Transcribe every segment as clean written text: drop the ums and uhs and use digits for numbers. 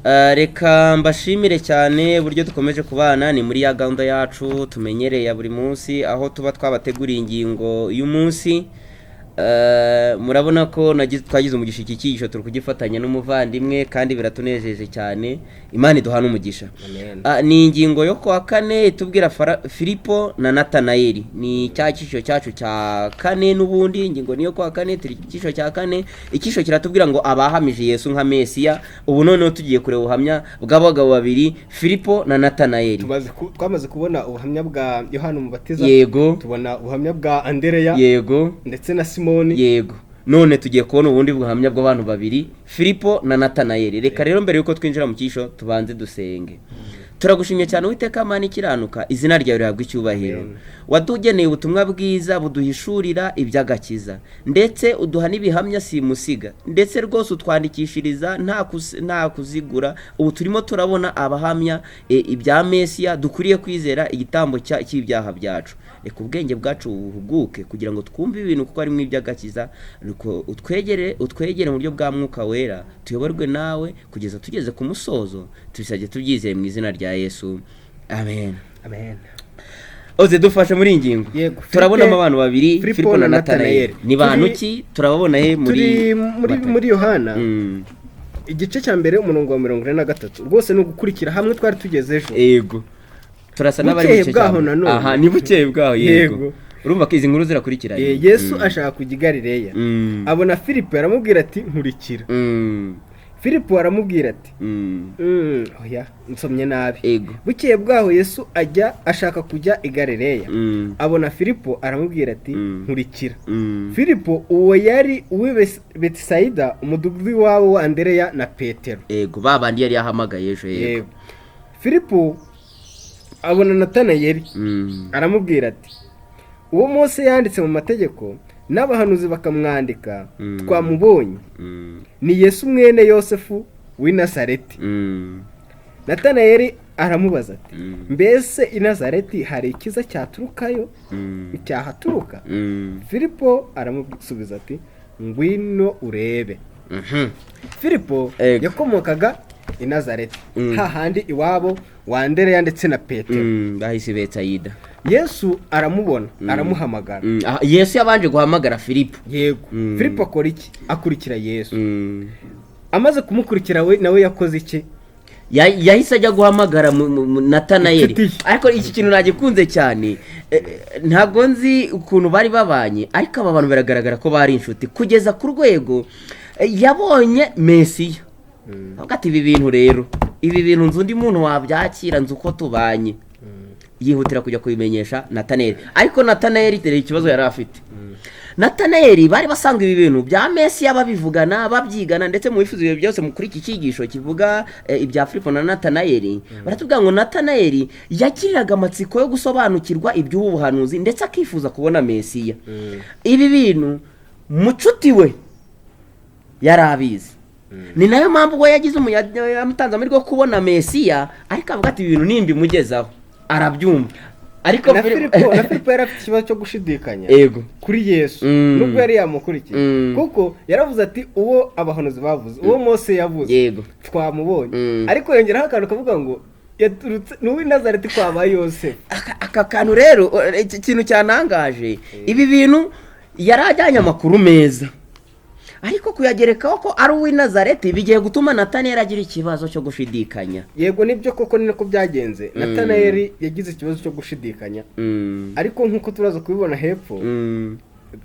Reka mbashimire cyane uburyo dukomeje kubana ni muri ya gahunda yacu tumenyereye ya buri munsi aho tuba twabateguriye ingingo y'umunsi. Murabona ko twagize umugisha iki cyigisho turi kugifatanya n'umuvandimwe kandi biratunejeje cyane. Imana iduhana umugisha. Ni ingingo yo kwa kane itubwira Filipo na Natanayeli. Ni cya cyisho cyacu cya kane n'ubundi ingingo niyo kwa kane turi cyisho cya kane. Ikisho kiratubwira ngo abahamije Yesu nka Mesiya. Ubu noneho tugiye kureba ubuhamya bw'abagabo babiri Filipo na Natanayeli. Twamaze kubona ubuhamya bwa Yohana Umubatiza. Yego. Tubona ubuhamya bwa Andereya. Yego. Ndetse na Simoni. Yego. None tugiye kubona ubundi buhamya bw'abantu babiri Filipo na Natanayeli. Reka rero mbere yuko twinjira mu cyisho tubanze dusenge. Turagushimye cyane Uwiteka Mana ikiranuka, izina ryawe rihabwa icyubahiro. Wadugeneye ubutumwa bwiza buduhishurira iby'agakiza, ndetse uduha n'ibihamya simusiga, ndetse rwose utwandikishiriza nta kuzigura. Ubu turimo turabona abahamya ibya Mesiya dukwiriye kwizera igitambo cy'ibyaha byacu. Reka ubwenge bwacu buhuguke kugira ngo twumve ibintu kuko ari mu iby'agakiza. Utwegere mu buryo bwa Mwuka Wera, tuyoborwe nawe kugeza tugeze ku musozo. Tubisabye tubyizeye mu izina rya Yesu, amen. Amen. Oze dufashe muri ingingo. Turabonamo abantu babiri Filipo na Natanayeli. Ni bantu ki turababona he muri Yohana igice cya mbere umurongo wa 43. Rwose no gukurikira hamwe twari tugeze ejo. Yego. Turasa n'abari mu bwaho nanone. Aha ni bukeye bwaho. Yego. Urumva ko izi nkuru zirakurikiranye. Yesu ashaka kujya i Galileya. Abona Filipo aramubwira ati nkurikira. Filipo aramubwira ati oya nsomye nabi. Bukeye bwaho Yesu ashaka kujya i Galileya. Abona Filipo aramubwira ati nkurikira. Filipo uwo yari uwe Betsaida, umudugudu wabo wa Andereya na Petero. Yego babandi yari yahamagaye ejo. Yego. Filipo abona Natanayeli aramubwira ati uwo Mose yanditse mu mategeko n'abahanuzi bakamwandika twamubonye, ni Yesu mwene Yosefu w'i Nazareti. Natanayeli aramubaza ati mbese i Nazareti hari ikiza cyaturukayo cyahaturuka? Filipo aramusubiza ati ngwino urebe. Filipo yakomokaga i Nazareti, hahandi iwabo wa Andereya ndetse na Petero. Bahise Betsaida. Yesu aramubona aramuhamagara. Yesu yabanje guhamagara Filipo. Yego. Filipo akora iki? Akurikira Yesu. Amaze kumukurikira nawe yakoze iki? Yahise ajya guhamagara Natanayeli. Ariko iki kintu nagikunze cyane, ntabwo nzi ukuntu bari babanye, ariko aba bantu biragaragara ko bari inshuti kugeza ku rwego yabonye Mesiya. Ati ibi bintu rero, ibi bintu nzi undi muntu wabyakira, nzi uko tubanye. Yihutira kujya kubimenyesha Natanayeli. Ariko Natanayeli tere ikibazo yari afite. Natanayeli bari basanga ibi bintu bya Mesiya babivugana babyigana, ndetse mu bifuzo bibe byose muri iki cyigisho kivuga ibya Filipo na Natanayeli. Baratubwira ngo Natanayeli yakiriraga amatsiko yo gusobanukirwa iby'ubu buhanuzi, ndetse akifuza kubona Mesiya. Ibi bintu mucuti we yarabizi. Ni nayo mpamvu we yagize umutanze amahirwe yo kubona Mesiya, ariko avuga ati ibintu nimbi mugezaho arabyumva. Ariko na Filipo yari afite ikibazo cyo gushidikanya kuri Yesu nubwo yari yamukurikiye, kuko yaravuze ati uwo abahanuzi bavuze, uwo Mose yavuze twamubonye. Ariko yongeraho akantu kavuga ngo yaturutse n'uw'i Nazareti kwa Yosefu. Aka kantu rero ikintu cyanangaje, ibi bintu yarajyanye amakuru meza, ariko kuyagerekaho ko ari uw'i Nazareti bigiye gutuma Natanayeli agira ikibazo cyo gushidikanya. Yego nibyo koko ni nako byagenze. Natanayeli yagize ikibazo cyo gushidikanya, ariko nk'uko turaza kubibona hepfo,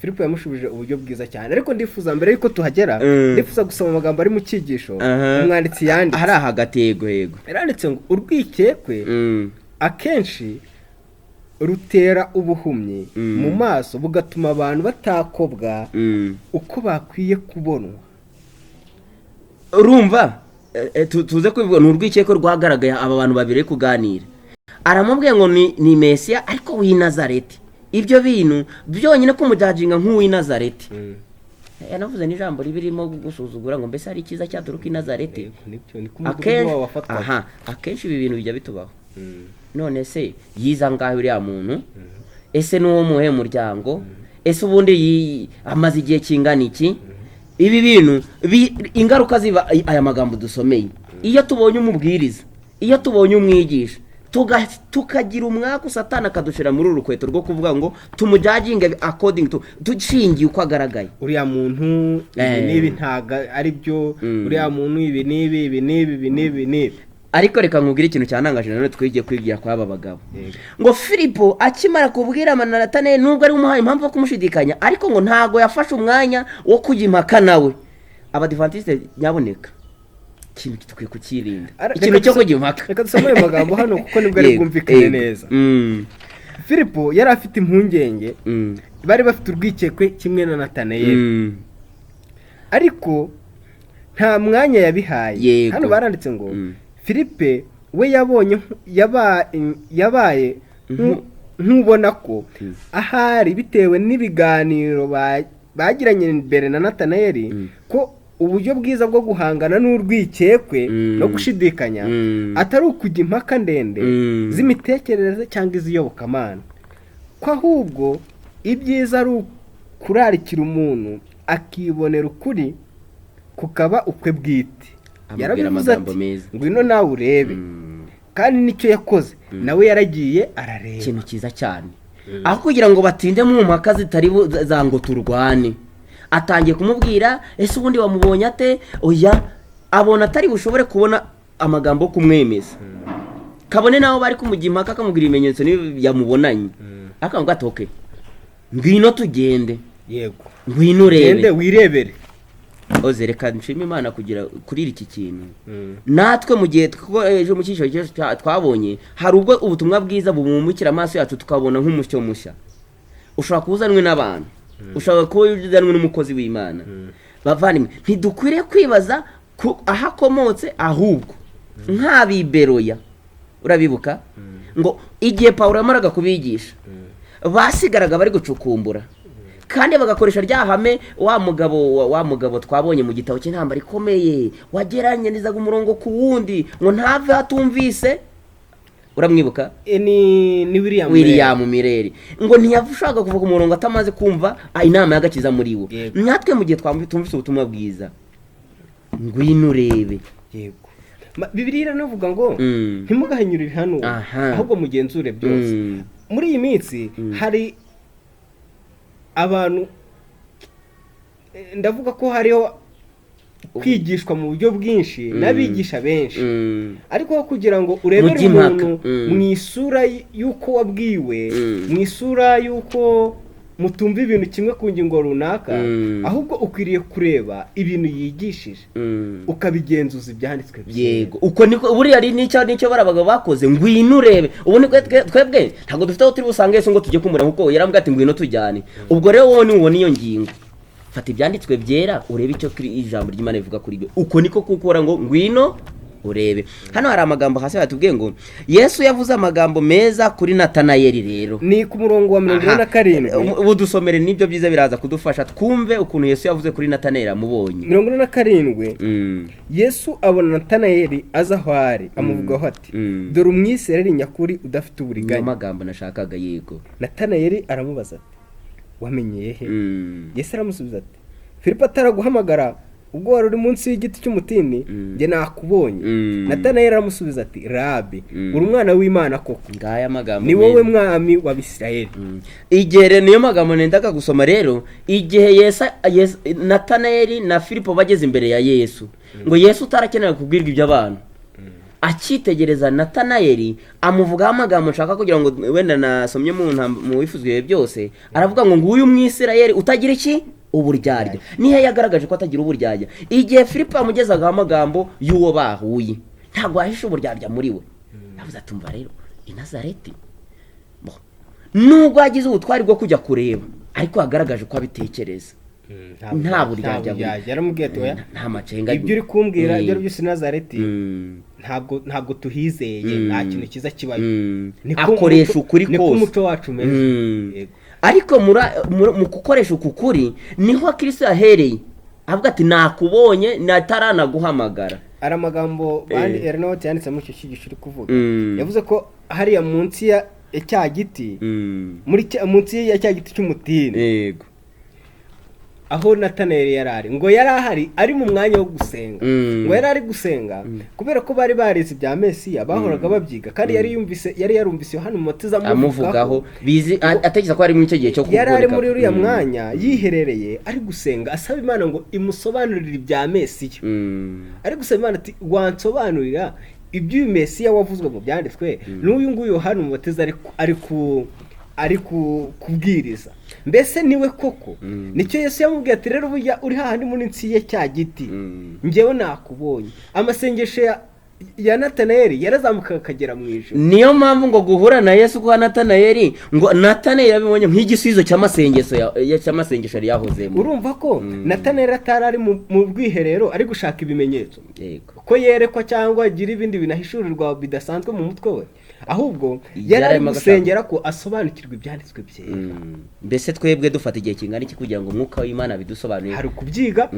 Filipo yamushubije uburyo bwiza cyane. Ariko ndifuza mbere yuko tuhagera, ndifuza gusoma amagambo ari mu cyigisho umwanditsi yanditse. Hari hagati yego. Yaranditse ngo urwikekwe akenshi rutera ubuhumyi mu maso, bugatuma abantu batakobwa uko bakwiye kubonwa. Urumva tuze kubivuga ni urwikeko rwagaragaye aba bantu babiri kuganira. Aramubwiye ngo ni Mesiya ariko w'i Nazareti. Ibyo bintu byonyine kumujajinga nk'uw'i Nazareti. Yanavuze n'ijambo ribirimo gusuzugura ngo mbese hari ikiza cyaturuka i Nazareti. Akenshi ibi bintu bijya bitubaho. None se yiza ngaho uriya muntu, ese n'uwo muhe muryango, ese ubundi amaze igihe kingana iki? Ibi bintu ingaruka ziba aya magambo dusomeye. iyo tubonye umubwiriza, iyo tubonye umwigisha, tukagira umwaka Satani akadushira muri uru rukweto rwo kuvuga ngo tumujudging according to dushingiye uko agaragaye. Uriya muntu ibi ntaga ari byo, uriya muntu ibi nibi. Ariko reka nkubwire ikintu cyanangaje none twigiye kwigira kwa aba bagabo. Ngo Filipo akimara kubwira Natanayeli nubwo ari umuhaye impamvu yo kumushidikanya, ariko ngo ntago yafashe umwanya wo kujya impaka nawe. Abadivantiste nyaboneka ikintu tukwiye kukirinda, ikintu cyo kujya impaka. Reka dusome ayo magambo hano kuko nibwo ari bwumvikane neza. Filipo yari afite impungenge, bari bafite urwikekwe kimwe na Natanayeli, ariko nta mwanya yabihaye. Hano baranditse ngo Filipe we yabaye nk'ubona ko ahari bitewe n'ibiganiro bagiranye imbere na Natanayeli ko uburyo bwiza bwo guhangana n'urwikekwe no gushidikanya atari ukujya impaka ndende z'imitekerereze cyangwa iz'iyobokamana, ko ahubwo ibyiza ari ukurarikira umuntu akibonera ukuri kukaba ukwe bwite. Yarabivuze ati ngwino nawe urebe, kandi nicyo yakoze, nawe yaragiye arareba. Ikintu cyiza cyane, aho kugira ngo batinde mu mpaka zitari za ngo turwane, atangiye kumubwira ese ubundi wamubonye ate. Oya, abona atari bushobore kubona amagambo kumwemeza, kabone naho bari kumujya impaka akamubwira ibimenyetso yamubonanye, akamubwira ati okay, ngwino tugende. Yego, ngwino urebe, gende wirebere. Oze reka nshima Imana kugira kuri iki kintu. Natwe mu gihe ejo mu cyiciro twabonye hari ubwo ubutumwa bwiza bumumukira amaso yacu tukabona nk'umucyo mushya. Ushobora kuzanwe n'abantu, ushobora kuzanwe n'umukozi w'Imana. Bavandimwe, ntidukwiriye kwibaza aho akomotse, ahubwo nk'abiberoya. Urabibuka ngo igihe Pawulo yamaraga kubigisha basigaraga bari gucukumbura, kandi bagakoresha ryahame wa mugabo twabonye mu gitabo cy'intambara ikomeye wageranyanizaga umurongo ku wundi ngo ntave hatumvise. Uramwibuka? Ni William Mireri. Ngo ntiyashaka kuva ku murongo atamaze kumva inama y'agakiza muri wo. Natwe mu gihe twumvise ubutumwa bwiza, ngwino urebe. Yego, Bibiliya iranavuga ngo ntimugahanyurire hano, ahubwo mugenzure byose. Muri iyi minsi hari abantu, ndavuga ko hariho kwigishwa mu buryo bwinshi n'abigisha benshi, ariko kugira ngo urebere umuntu mu isura y'uko wabwiwe, mu isura y'uko mutumva ibintu kimwe ku ngingo runaka, ahubwo ukwiriye kureba ibintu yigishije ukabigenzuza ibyanditswe bye. Yego, uko niko buriya ari nicyo barabaga bakoze, ngwino urebe. Ubu ni twebwe ntabwo dufite aho turi busange Yesu ngo tujye kumura, kuko yarambwira ati ngwino tujyane. Ubwo rero wowe niwubona iyo ngingo, fata ibyanditswe byera urebe icyo ijambo ry'Imana rivuga kuri byo. Uko niko kukora ngo ngwino urebe. Hano hari amagambo hasi batubwiye ngo Yesu yavuze amagambo meza kuri Natanayeli. Rero ni ku murongo wa 47. Ubu dusomere nibyo byiza biraza kudufasha twumve ukuntu Yesu yavuze kuri Natanayeli amubonye. 47. Yesu abona Natanayeli aza aho ari, amuvugaho ati dore umwisirayeli nyakuri udafite uburiganya. Ni amagambo nashakaga. Yego. Natanayeli aramubaza ati wamenyeye he? Yesu aramusubiza ati Filipo ataraguhamagara ubwo wari uri munsi y'igiti cy'umutini njye nakubonye. Natanayeli aramusubiza ati Rabi, uri umwana w'Imana koko, ngaya amagambo ni wowe mwami w'Abisirayeli. Igihe niyo magambo nendaga gusoma. Rero igihe Natanayeli na Filipo bageze imbere ya Yesu, ngo Yesu utarakenera kubwirwa iby'abantu, akitegereza Natanayeli amuvugaho amagambo nshaka kugira ngo wenda nasomye mu wifuzwe byose. Aravuga ngo nguyu umwisirayeli utagira iki uburyarya. Nihe yagaragaje ko atagira uburyarya. Igihe Filipo amugezagaho amagambo y'uwo bahuye, ntabwo yahishe uburyarya muri we. Yavuze ati umva rero i Nazareti, nubwo yagize ubutwari bwo kujya kureba, ariko yagaragaje ko abitekereza. Nta buryarya yaramubwiye ati oya, nta macenga. ibyo uri kumbwira ibyo byose Nazareti ntabwo tuhizeye, nta kintu kiza kibayo. Akoresha ukuri kose, niko umuco wacu umeze. Ariko mu gukoresha ukuri niho Kristo yahereye avuga ati nakubonye nataranaguhamagara. Ari amagambo bandi Ernest yanditse muri icyo cyigisho uri kuvuga. Yavuze ko hariya munsi ya cya giti, munsi ya cya giti cy'umutini, yego, aho Natanayeli yari ari, ngo yari ahari ari mu mwanya wo gusenga, ngo yari ari gusenga kubera ko bari barize ibya Mesiya, bahoraga babyiga, kandi yari yarumvise Yohana Umubatiza amuvugaho, bizi atekereza ko ari mu icyo gihe cyo kuboneka, yari ari muri uriya mwanya yiherereye ari gusenga, asaba Imana ngo imusobanurire ibya Mesiya, ari gusaba Imana ati wansobanurira iby'uyu Mesiya wavuzwe mu byanditswe, n'uyu nguyu Yohana Umubatiza ari kubwiriza, mbese niwe koko? Nicyo Yesu yamubwiye ati rero burya uri hahandi munsi ye cya giti, njyewe nakubonye. Amasengesho ya Natanayeli yarazamukaga akagera mu ijuru. Niyo mpamvu ngo guhura na Yesu kwa Natanayeli, ngo Natanayeli yabibonye nk'igisubizo cy'amasengesho yari yahozemo. Urumva ko Natanayeli atari ari mu bwiherero ari gushaka ibimenyetso ko yerekwa cyangwa agira ibindi binahishurirwa bidasanzwe mu mutwe we, ahubwo yari ari gusengera ko asobanukirwa ibyanditswe byera. Mbese twebwe dufata igihe kingana iki kugira ngo umwuka w'Imana bidusobanurire? Hari kubyiga,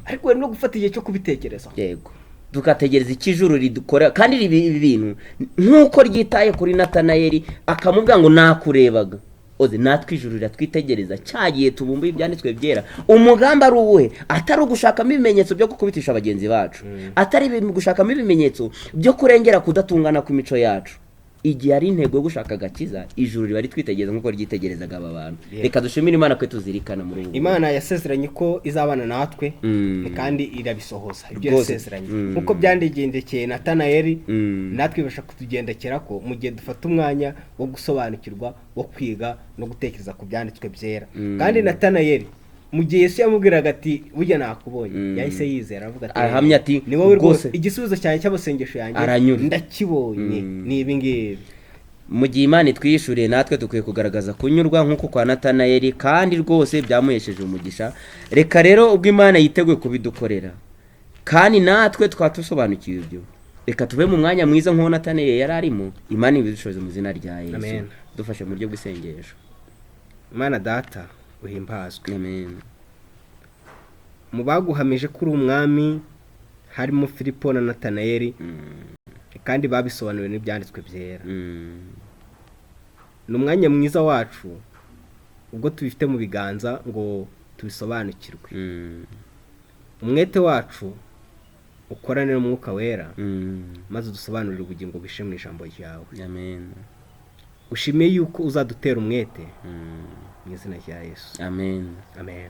ariko no gufata igihe cyo kubitekereza. Yego, tugategereza icyo ijuru ridukora. Kandi ibi bintu nk'uko ryitaye kuri Natanayeli akamubwira ngo nakurebaga, oze natwe ijuru riratwitegereza cyagiye tubumbuye ibyanditswe byera. Umugambi ari uwuhe? Atari ugushakamo ibimenyetso byo gukubitisha bagenzi bacu, atari gushakamo ibimenyetso byo kurengera kudatungana kw'imico yacu. Igihe ari intego yo gushaka agakiza, ijuru riba ritwitegereza nk'uko ryitegerezaga aba bantu. Reka dushimire Imana ko tuzirikana muri ubu. Imana yasezeranye ko izabana natwe, kandi irabisohoza ibyo yasezeranye. Nk'uko byandigendekeye Natanayeli, natwe bibasha kutugendekera ko mu gihe dufata umwanya wo gusobanukirwa, wo kwiga no gutekereza ku byanditswe byera. Kandi Natanayeli mu gihe Yesu yamubwiraga ati burya nakubonye, yahise yizera, avuga ati arahamya ati ni wowe rwose, igisubizo cyanjye cy'amasengesho yanjye ndakibonye. ni ibi ngibi. Mu gihe Imana itwiyishuriye, natwe dukwiye kugaragaza kunyurwa nk'uko kwa Natanayeli, kandi rwose byamuhesheje umugisha. Reka rero ubwo Imana yiteguye kubidukorera, kandi natwe twatusobanukiwe ibyo, reka tube mu mwanya mwiza nk'uwo Natanayeli yari arimo. Imana ibidushoboze mu izina rya Yesu. Dufashe mu buryo bw'isengesho. Imana Data uhimbazwe. Amen. Mu baguhamije kuri umwami harimo Filipo na Natanayeli, kandi babisobanuriwe n'ibyanditswe byera. Ni umwanya mwiza wacu ubwo tubifite mu biganza ngo tubisobanukirwe. Umwete wacu ukorane n'Umwuka Wera, maze dusobanurire ubugingo bishe mu ijambo ryawe. Amen. Ushimiye yuko uzadutera umwete mu izina rya Yesu. Amen. Amen.